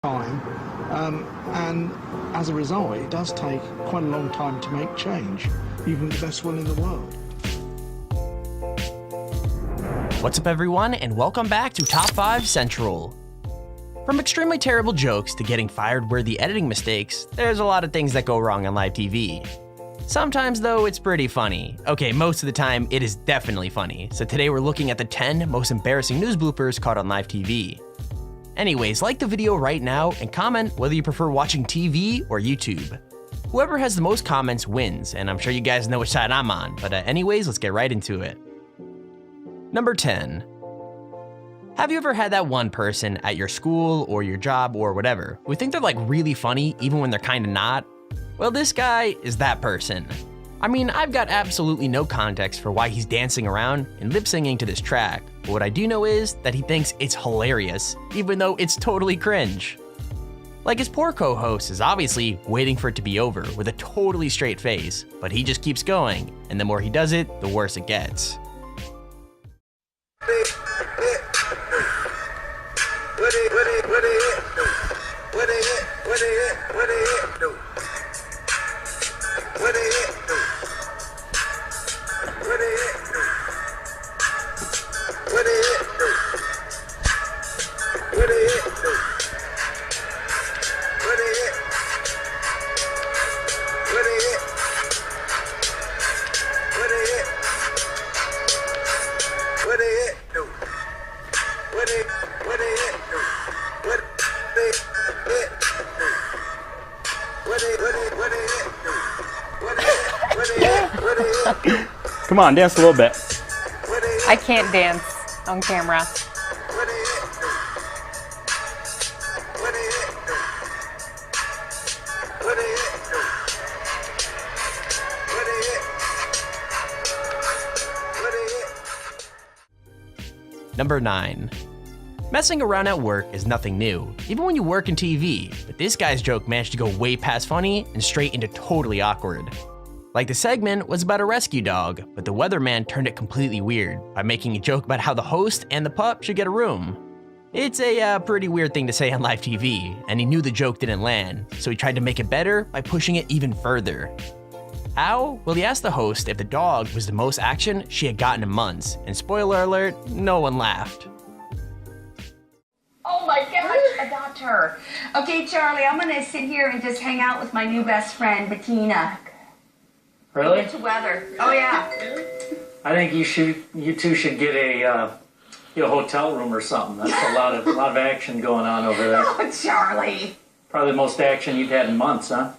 time, and as a result, it does take quite a long time to make change, even with the best will in the world. What's up, everyone, and welcome back to Top 5 Central. From extremely terrible jokes to getting fired-worthy editing mistakes, there's a lot of things that go wrong on live TV. Sometimes, though, it's pretty funny. Okay, most of the time, it is definitely funny. So today we're looking at the 10 most embarrassing news bloopers caught on live TV. Anyways, like the video right now and comment whether you prefer watching TV or YouTube. Whoever has the most comments wins, and I'm sure you guys know which side I'm on, but anyways, let's get right into it. Number 10. Have you ever had that one person at your school or your job or whatever who think they're like really funny even when they're kinda not? Well, this guy is that person. I mean, I've got absolutely no context for why he's dancing around and lip singing to this track, but what I do know is that he thinks it's hilarious, even though it's totally cringe. Like, his poor co-host is obviously waiting for it to be over with a totally straight face, but he just keeps going, and the more he does it, the worse it gets. Come on, dance a little bit. I can't dance on camera. Number 9. Messing around at work is nothing new, even when you work in TV, but this guy's joke managed to go way past funny and straight into totally awkward. Like, the segment was about a rescue dog, but the weatherman turned it completely weird by making a joke about how the host and the pup should get a room. It's a pretty weird thing to say on live TV, and he knew the joke didn't land, so he tried to make it better by pushing it even further. How? Well, he asked the host if the dog was the most action she had gotten in months, and spoiler alert, no one laughed. Oh my gosh, adopt her. Okay, Charlie, I'm gonna sit here and just hang out with my new best friend, Bettina. Really? Get to weather. Oh yeah. I think you two should get a hotel room or something. That's a lot of action going on over there. Oh, Charlie. Probably the most action you've had in months, huh?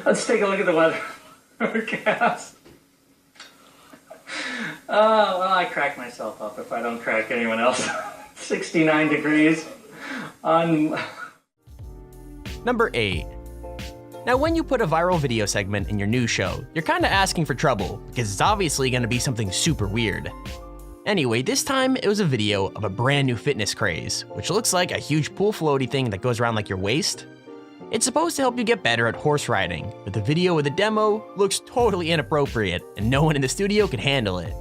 Let's take a look at the weather forecast. Oh, well, I crack myself up if I don't crack anyone else. 69 degrees on... Number 8. Now, when you put a viral video segment in your news show, you're kinda asking for trouble, because it's obviously gonna be something super weird. Anyway, this time it was a video of a brand new fitness craze, which looks like a huge pool floaty thing that goes around like your waist. It's supposed to help you get better at horse riding, but the video with the demo looks totally inappropriate, and no one in the studio could handle it.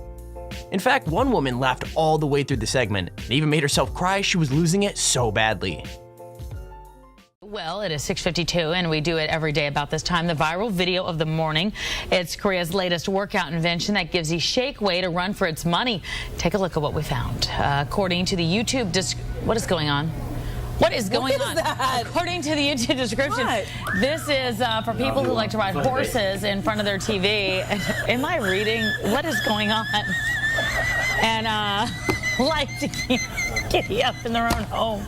In fact, one woman laughed all the way through the segment, and even made herself cry she was losing it so badly. Well, it is 6:52, and we do it every day about this time. The viral video of the morning. It's Korea's latest workout invention that gives you shake weight a run for its money. Take a look at what we found. According to the YouTube what is going on? What is going on? According to the YouTube description, this is for people who like to ride horses in front of their TV. Am I reading? What is going on? And like to keep giddy up in their own home.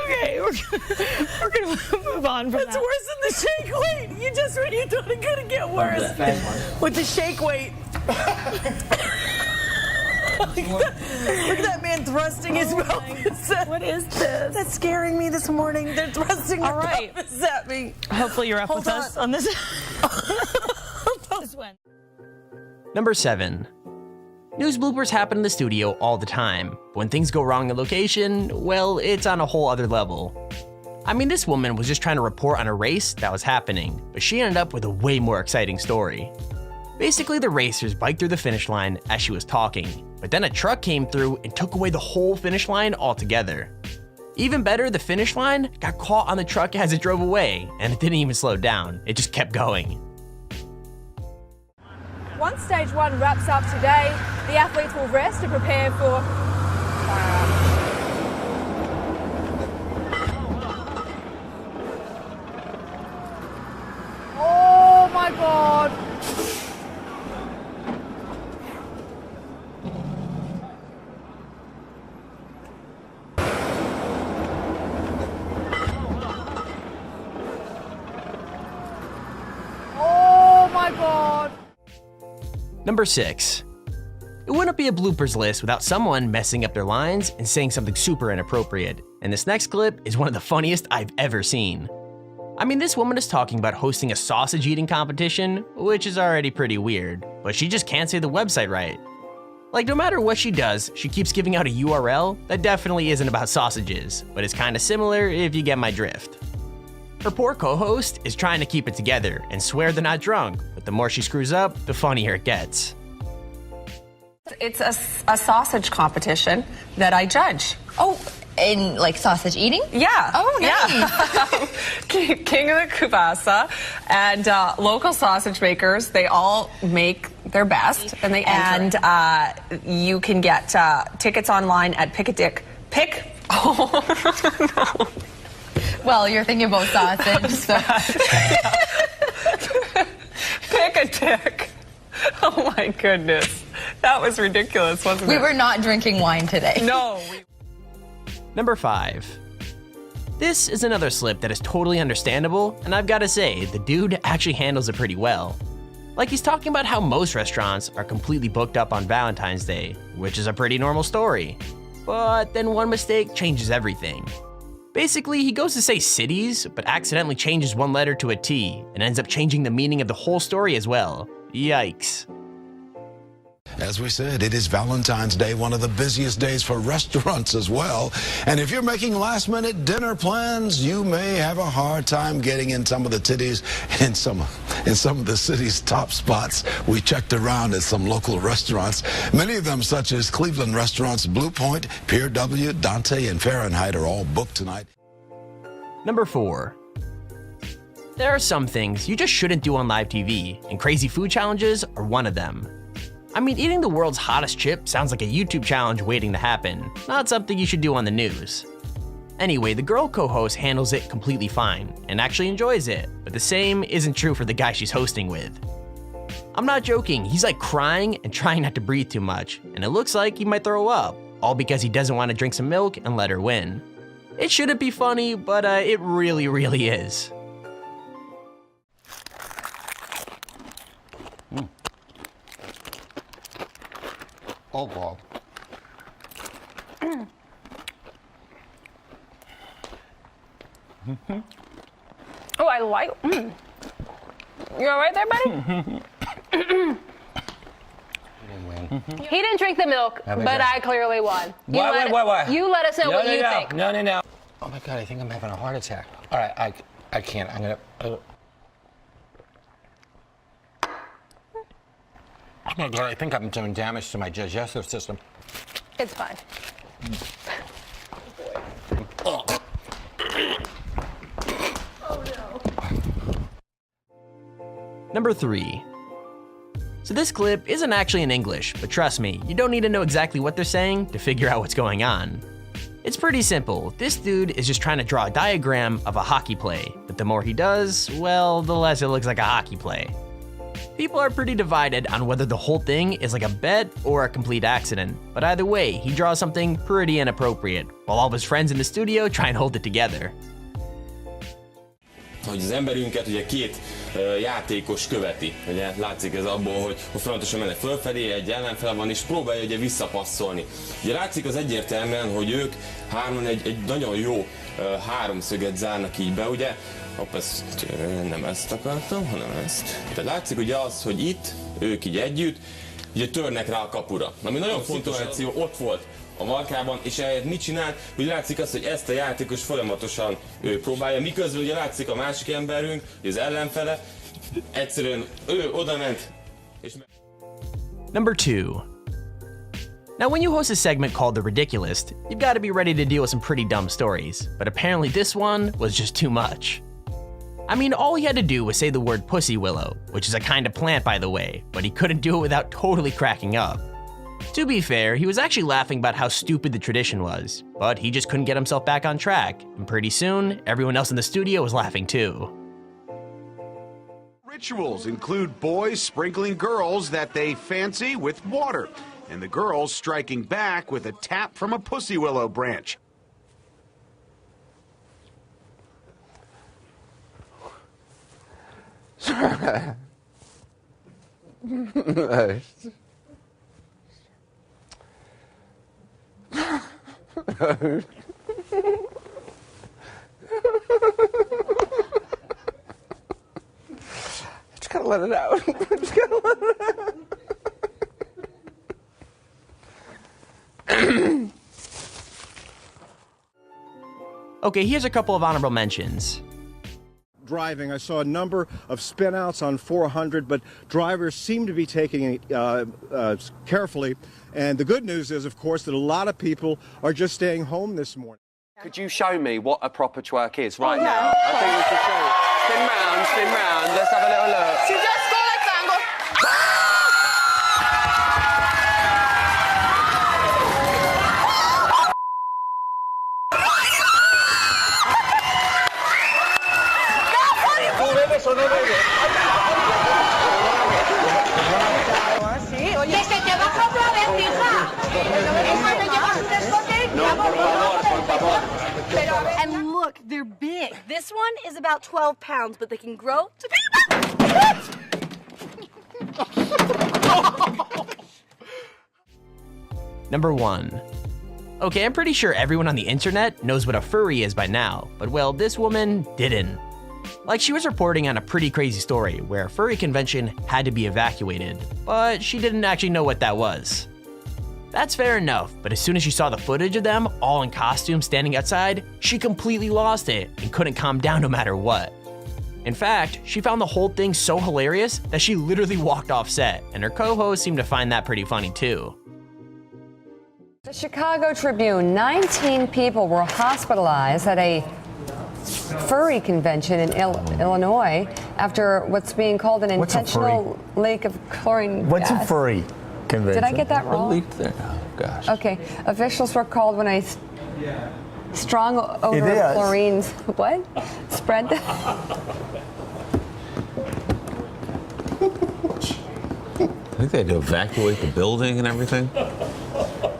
Okay, we're gonna move on from that. That's worse than the shake weight. You thought it couldn't get worse. With the shake weight. Look at that man thrusting his pelvis. What is this? That's scaring me this morning. They're thrusting their All right. pelvis at me. Hopefully you're up Hold with us on this. This one. Number 7. News bloopers happen in the studio all the time. But when things go wrong in location, well, it's on a whole other level. I mean, this woman was just trying to report on a race that was happening, but she ended up with a way more exciting story. Basically, the racers biked through the finish line as she was talking, but then a truck came through and took away the whole finish line altogether. Even better, the finish line got caught on the truck as it drove away, and it didn't even slow down, it just kept going. Once stage 1 wraps up today, the athletes will rest to prepare for Oh my God! Oh my God! Number 6. It wouldn't be a bloopers list without someone messing up their lines and saying something super inappropriate, and this next clip is one of the funniest I've ever seen. I mean, this woman is talking about hosting a sausage eating competition, which is already pretty weird, but she just can't say the website right. Like, no matter what she does, she keeps giving out a URL that definitely isn't about sausages, but it's kinda similar if you get my drift. Her poor co-host is trying to keep it together and swear they're not drunk, but the more she screws up, the funnier it gets. It's a sausage competition that I judge. Oh, in like sausage eating? Yeah. Oh, nice. Yeah. King of the Kubasa and local sausage makers, they all make their best and they enter. And you can get tickets online at Oh, no. Well, you're thinking about sausage, so. Pick-a-tick. Oh my goodness. That was ridiculous, wasn't it? We were not drinking wine today. No. Number 5. This is another slip that is totally understandable, and I've gotta say, the dude actually handles it pretty well. Like, he's talking about how most restaurants are completely booked up on Valentine's Day, which is a pretty normal story. But then one mistake changes everything. Basically, he goes to say cities, but accidentally changes one letter to a T, and ends up changing the meaning of the whole story as well. Yikes. As we said, it is Valentine's Day, one of the busiest days for restaurants as well. And if you're making last-minute dinner plans, you may have a hard time getting in some of the titties in some of the city's top spots. We checked around at some local restaurants. Many of them, such as Cleveland restaurants Blue Point, Pier W, Dante, and Fahrenheit, are all booked tonight. Number 4. There are some things you just shouldn't do on live TV, and crazy food challenges are one of them. I mean, eating the world's hottest chip sounds like a YouTube challenge waiting to happen, not something you should do on the news. Anyway, the girl co-host handles it completely fine, and actually enjoys it, but the same isn't true for the guy she's hosting with. I'm not joking, he's like crying and trying not to breathe too much, and it looks like he might throw up, all because he doesn't want to drink some milk and let her win. It shouldn't be funny, but it really, really is. Oh, God. Oh, I like. You all right there, buddy? He didn't drink the milk, but I clearly won. Why? You let us know what you think. No. Oh my God, I think I'm having a heart attack. All right, I can't. I'm gonna. Oh my God, I think I'm doing damage to my digestive system. It's fine. Oh. Number 3. So this clip isn't actually in English, but trust me, you don't need to know exactly what they're saying to figure out what's going on. It's pretty simple. This dude is just trying to draw a diagram of a hockey play, but the more he does, well, the less it looks like a hockey play. People are pretty divided on whether the whole thing is like a bet or a complete accident, but either way, he draws something pretty inappropriate, while all of his friends in the studio try and hold it together. Hogy az emberünket ugye két játékos követi. Ugye látszik ez abból, hogy folyamatosan mennek fölfelé, egy ellenfele van és próbálja ugye visszapasszolni. Ugye látszik az egyértelműen, hogy ők hárman egy nagyon jó háromszöget zárnak így be, ugye? Hopp, nem ezt akartam, hanem ezt. Tehát látszik ugye az, hogy itt ők így együtt, ugye törnek rá a kapura. Ami nagyon fontos szituáció ott volt. a markában, és ehelyett mit csinál, hogy látszik azt, hogy ezt a játékos folyamatosan próbálja, miközben ugye látszik a másik emberünk, hogy az ellenfele, egyszerűen ő oda ment, és... Number 2. Now, when you host a segment called The Ridiculous, you've got to be ready to deal with some pretty dumb stories, but apparently this one was just too much. I mean, all he had to do was say the word pussy willow, which is a kind of plant by the way, but he couldn't do it without totally cracking up. To be fair, he was actually laughing about how stupid the tradition was, but he just couldn't get himself back on track, and pretty soon, everyone else in the studio was laughing too. Rituals include boys sprinkling girls that they fancy with water, and the girls striking back with a tap from a pussy willow branch. Just gotta let it out. Just gotta let it out. Okay, here's a couple of honorable mentions. Driving, I saw a number of spinouts on 400, but drivers seem to be taking it carefully. And the good news is, of course, that a lot of people are just staying home this morning. Could you show me what a proper twerk is right now? I think we should show you. Spin round, let's have a little look. Si just go like tango. Sí, oye. Que se te baja otra vez, hija. Eso te llevas un desbote. No, por favor. And look, they're big. This one is about 12 pounds, but they can grow to Number 1. Okay, I'm pretty sure everyone on the internet knows what a furry is by now, but well, this woman didn't. Like, she was reporting on a pretty crazy story where a furry convention had to be evacuated, but she didn't actually know what that was. That's fair enough, but as soon as she saw the footage of them all in costume standing outside, she completely lost it and couldn't calm down no matter what. In fact, she found the whole thing so hilarious that she literally walked off set, and her co-host seemed to find that pretty funny too. The Chicago Tribune, 19 people were hospitalized at a furry convention in Illinois after what's being called an intentional leak of chlorine What's gas. a furry convention? Did I get that wrong? A leak there? Oh, gosh. Okay. Officials were called when a strong odor It of is. chlorine what? Spread. I think they had to evacuate the building and everything.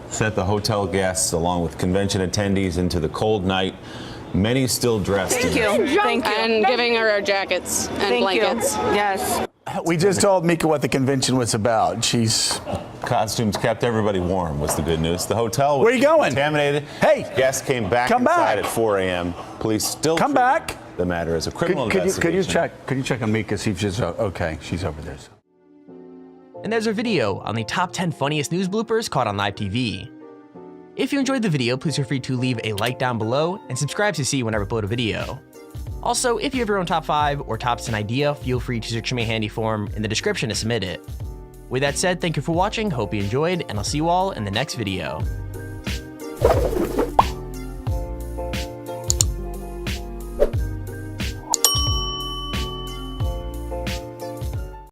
Sent the hotel guests along with convention attendees into the cold night. Many still dressed. Thank you. And giving her our jackets and blankets. Yes. We just told Mika what the convention was about. She's... Costumes kept everybody warm was the good news. The hotel was Where are you going? contaminated. Hey! Guests came back Come inside back. at 4 a.m. Police still Come back. the matter as a criminal Could investigation. you check on Mika, see if she's okay? She's over there. And there's a video on the top 10 funniest news bloopers caught on live TV. If you enjoyed the video, please feel free to leave a like down below and subscribe to see whenever I upload a video. Also, if you have your own top 5 or top 10 idea, feel free to search my handy form in the description to submit it. With that said, thank you for watching, hope you enjoyed, and I'll see you all in the next video.